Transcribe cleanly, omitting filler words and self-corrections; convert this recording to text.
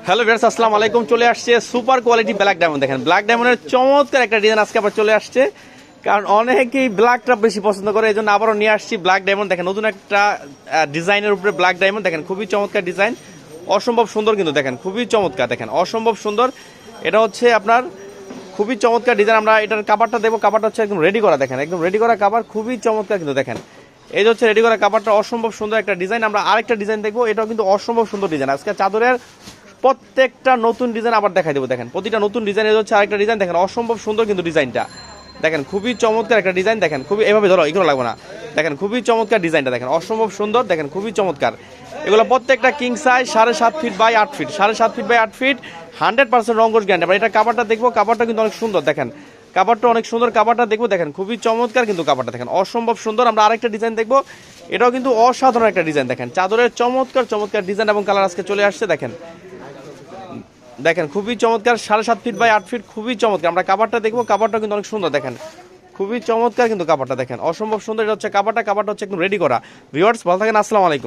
Hello viewers, আসসালামু আলাইকুম। চলে আসছে সুপার কোয়ালিটি ব্ল্যাক ডায়মন্ড। দেখেন ব্ল্যাক ডায়মন্ডের চমৎকার একটা ডিজাইন আজকে আবার চলে আসছে, কারণ অনেকেই ব্ল্যাকটা বেশি পছন্দ করে, এই জন্য আবারও নিয়ে আসছি ব্ল্যাক ডায়মন্ড। দেখেন নতুন একটা ডিজাইনের উপরে ব্ল্যাক ডায়মন্ড। দেখেন খুবই চমৎকার ডিজাইন, অসম্ভব সুন্দর কিন্তু দেখেন খুবই চমৎকার, দেখেন অসম্ভব সুন্দর। এটা হচ্ছে আপনার খুবই চমৎকার ডিজাইন। আমরা এটার কাভারটা দেবো, কাভারটা হচ্ছে একদম রেডি করা, দেখেন একদম রেডি করা কাভার, খুবই চমৎকার কিন্তু দেখেন। এই যে হচ্ছে রেডি করা কাভারটা, অসম্ভব সুন্দর একটা ডিজাইন। আমরা আরেকটা ডিজাইন দেখবো, এটাও কিন্তু অসম্ভব সুন্দর ডিজাইন। আজকে চাদরের প্রত্যেকটা নতুন ডিজাইন আবার দেখাই দেবো। দেখেন প্রতিটা নতুন ডিজাইন, এই হচ্ছে আরেকটা ডিজাইন, দেখেন অসম্ভব সুন্দর কিন্তু ডিজাইনটা দেখেন, খুবই চমৎকার একটা ডিজাইন। দেখেন খুবই এভাবে ধরো, এগুলো লাগবে না, দেখেন খুবই চমৎকার ডিজাইনটা, দেখেন অসম্ভব সুন্দর, দেখেন খুবই চমৎকার। এগুলো প্রত্যেকটা king size 7.5 feet by 8 feet, 7.5 feet by 8 feet, 100% রঙ্গস গ্যারান্টি। এবার এটা কাভারটা দেখবো, কাভারটা কিন্তু অনেক সুন্দর, দেখেন কাভারটা অনেক সুন্দর, কাভারটা দেখবো, দেখেন খুবই চমৎকার কিন্তু কাভারটা, দেখেন অসম্ভব সুন্দর। আমরা আরেকটা ডিজাইন দেখবো, এটাও কিন্তু অসাধারণ একটা ডিজাইন। দেখেন চাদরের চমৎকার চমৎকার ডিজাইন এবং কালার আজকে চলে আসছে। দেখেন দেখেন খুবই চমৎকার, 7.5 ফিট বাই 8 ফিট, খুবই চমৎকার। আমরা কাভারটা দেখবো, কাভারটা কিন্তু অনেক সুন্দর, দেখেন খুবই চমৎকার কিন্তু কাভারটা, দেখেন অসম্ভব সুন্দর। এটা হচ্ছে কাভারটা, কাভারটা হচ্ছে একদম রেডি করা। ভিউয়ার্স ভালো থাকেন, আসসালামু আলাইকুম।